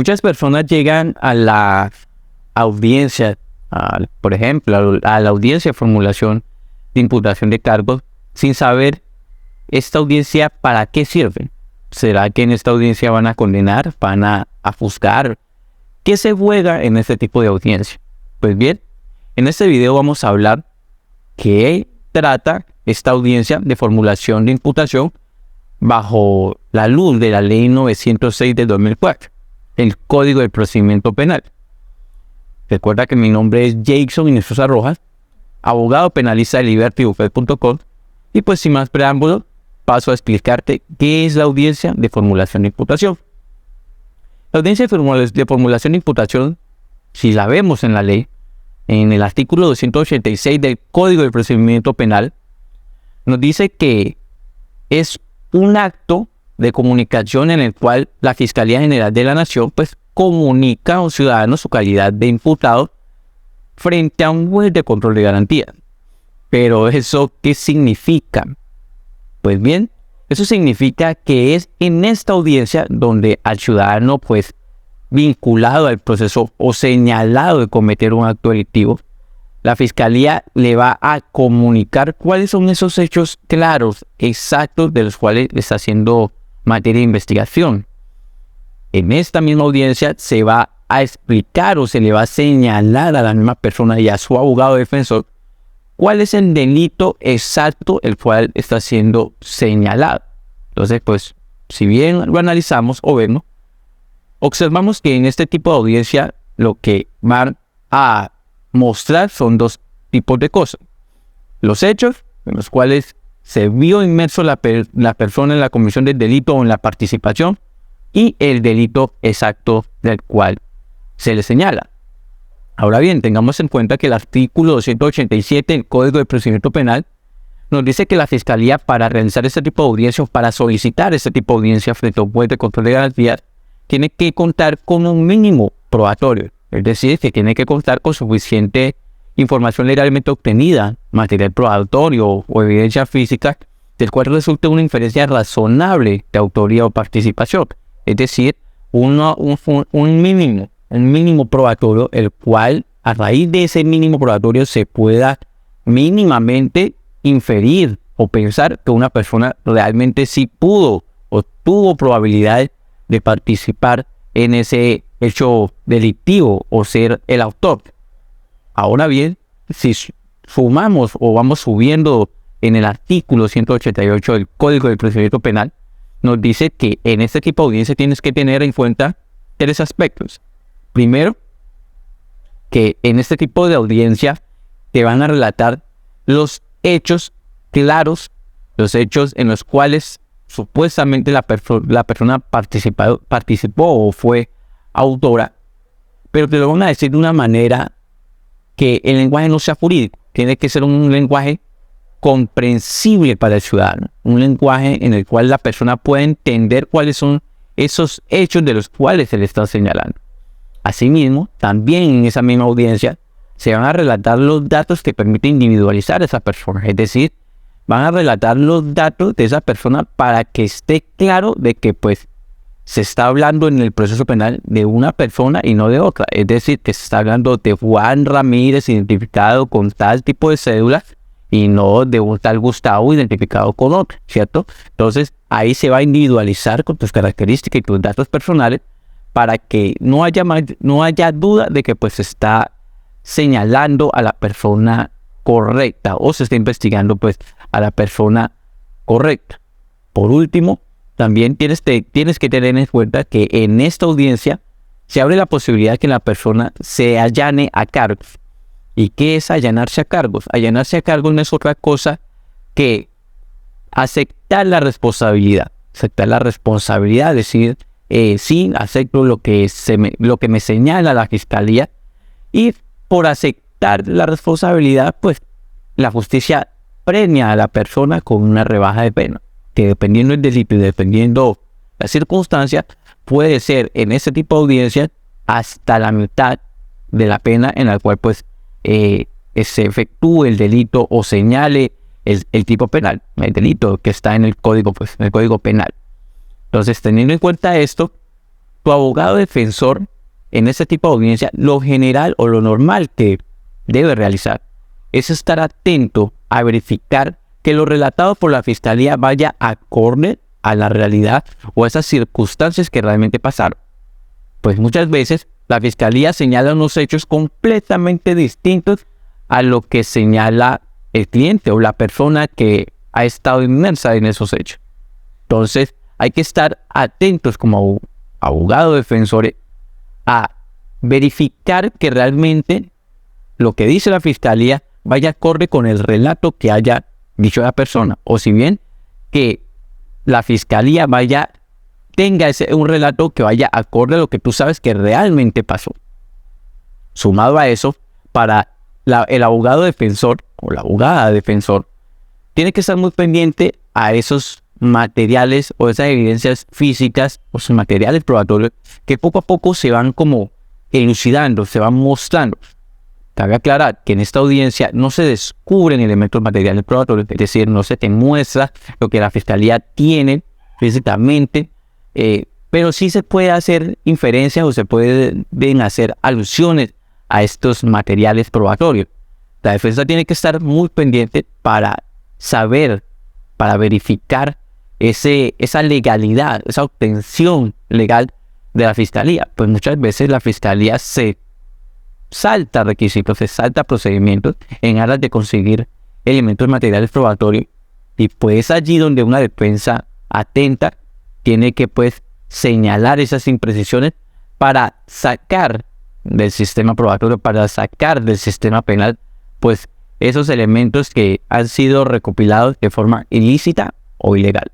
Muchas personas llegan a la audiencia, por ejemplo, a la audiencia de formulación de imputación de cargos sin saber esta audiencia para qué sirve. ¿Será que en esta audiencia van a condenar, van a juzgar? ¿Qué se juega en este tipo de audiencia? Pues bien, en este video vamos a hablar qué trata esta audiencia de formulación de imputación bajo la luz de la Ley 906 de 2004, el Código del Procedimiento Penal. Recuerda que mi nombre es Jason Inestrosa Rojas, abogado penalista de libertybuffet.com, y pues sin más preámbulos, paso a explicarte qué es la audiencia de formulación de imputación. La audiencia de formulación de imputación, si la vemos en la ley, en el artículo 286 del Código del Procedimiento Penal, nos dice que es un acto de comunicación en el cual la Fiscalía General de la Nación pues comunica a un ciudadano su calidad de imputado frente a un juez de control de garantía. Pero ¿eso qué significa? Pues bien, eso significa que es en esta audiencia donde al ciudadano pues vinculado al proceso o señalado de cometer un acto delictivo, la Fiscalía le va a comunicar cuáles son esos hechos claros, exactos, de los cuales está haciendo materia de investigación. En esta misma audiencia se va a explicar o se le va a señalar a la misma persona y a su abogado defensor cuál es el delito exacto el cual está siendo señalado. Entonces, pues, si bien lo analizamos o vemos, observamos que en este tipo de audiencia lo que van a mostrar son dos tipos de cosas. Los hechos en los cuales se vio inmerso la persona en la comisión del delito o en la participación, y el delito exacto del cual se le señala. Ahora bien, tengamos en cuenta que el artículo 287 del Código de Procedimiento Penal nos dice que la Fiscalía, para realizar este tipo de audiencia o para solicitar este tipo de audiencia frente a un juez de control de garantías, tiene que contar con un mínimo probatorio. Es decir, que tiene que contar con suficiente información legalmente obtenida, material probatorio o evidencia física, del cual resulte una inferencia razonable de autoría o participación. Es decir, un mínimo probatorio, el cual a raíz de ese mínimo probatorio se pueda mínimamente inferir o pensar que una persona realmente sí pudo o tuvo probabilidad de participar en ese hecho delictivo o ser el autor. Ahora bien, si sumamos o vamos subiendo en el artículo 188 del Código del Procedimiento Penal, nos dice que en este tipo de audiencia tienes que tener en cuenta tres aspectos. Primero, que en este tipo de audiencia te van a relatar los hechos claros, los hechos en los cuales supuestamente la persona participó o fue autora, pero te lo van a decir de una manera que el lenguaje no sea jurídico. Tiene que ser un lenguaje comprensible para el ciudadano, un lenguaje en el cual la persona pueda entender cuáles son esos hechos de los cuales se le está señalando. Asimismo, también en esa misma audiencia se van a relatar los datos que permiten individualizar a esa persona, es decir, van a relatar los datos de esa persona para que esté claro de que pues se está hablando en el proceso penal de una persona y no de otra. Es decir, que se está hablando de Juan Ramírez identificado con tal tipo de cédula y no de un tal Gustavo identificado con otro, ¿cierto? Entonces ahí se va a individualizar con tus características y tus datos personales para que no haya duda de que pues se está señalando a la persona correcta o se está investigando pues a la persona correcta. Por último, también tienes que tener en cuenta que en esta audiencia se abre la posibilidad de que la persona se allane a cargos. ¿Y qué es allanarse a cargos? Allanarse a cargos no es otra cosa que aceptar la responsabilidad. Aceptar la responsabilidad, decir, sí, acepto lo que me señala la Fiscalía, y por aceptar la responsabilidad, pues la justicia premia a la persona con una rebaja de pena, que dependiendo del delito y dependiendo la circunstancia, puede ser en ese tipo de audiencia hasta la mitad de la pena en la cual pues se efectúe el delito o señale el tipo penal, el delito que está en el código, pues en el código penal. Entonces, teniendo en cuenta esto, tu abogado defensor en este tipo de audiencia, lo general o lo normal que debe realizar es estar atento a verificar que lo relatado por la fiscalía vaya acorde a la realidad o a esas circunstancias que realmente pasaron. Pues muchas veces la fiscalía señala unos hechos completamente distintos a lo que señala el cliente o la persona que ha estado inmersa en esos hechos. Entonces hay que estar atentos como abogado defensor a verificar que realmente lo que dice la fiscalía vaya acorde con el relato que haya dicho la persona, o si bien que la fiscalía tenga un relato que vaya acorde a lo que tú sabes que realmente pasó. Sumado a eso, para el abogado defensor o la abogada defensor, tiene que estar muy pendiente a esos materiales o esas evidencias físicas o esos materiales probatorios que poco a poco se van como elucidando, se van mostrando. Cabe aclarar que en esta audiencia no se descubren elementos materiales probatorios, es decir, no se te muestra lo que la fiscalía tiene físicamente, pero sí se puede hacer inferencias o se pueden hacer alusiones a estos materiales probatorios. La defensa tiene que estar muy pendiente para saber, para verificar esa legalidad, esa obtención legal de la fiscalía. Pues muchas veces la fiscalía se salta requisitos, se salta procedimientos en aras de conseguir elementos materiales probatorios, y pues allí donde una defensa atenta tiene que pues señalar esas imprecisiones para sacar del sistema probatorio, para sacar del sistema penal pues esos elementos que han sido recopilados de forma ilícita o ilegal.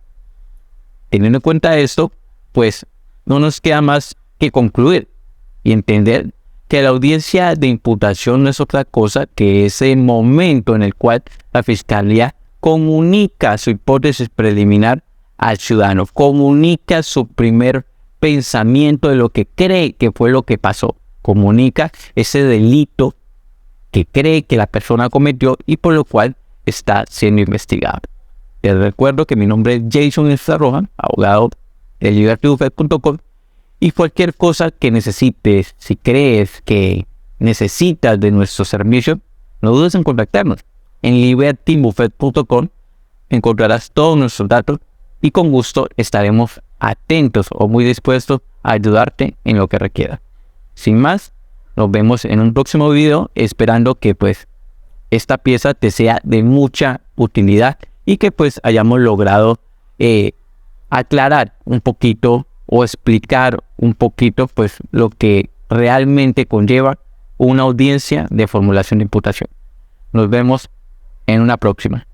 Teniendo en cuenta esto, pues no nos queda más que concluir y entender que la audiencia de imputación no es otra cosa que ese momento en el cual la fiscalía comunica su hipótesis preliminar al ciudadano, comunica su primer pensamiento de lo que cree que fue lo que pasó, comunica ese delito que cree que la persona cometió y por lo cual está siendo investigado. Les recuerdo que mi nombre es Jason Estarroja, abogado de libertybuffet.com, y cualquier cosa que necesites, si crees que necesitas de nuestro servicio, no dudes en contactarnos. En libertybuffet.com encontrarás todos nuestros datos y con gusto estaremos atentos o muy dispuestos a ayudarte en lo que requieras. Sin más, nos vemos en un próximo video, esperando que pues esta pieza te sea de mucha utilidad y que pues hayamos logrado aclarar un poquito o explicar un poquito pues lo que realmente conlleva una audiencia de formulación de imputación. Nos vemos en una próxima.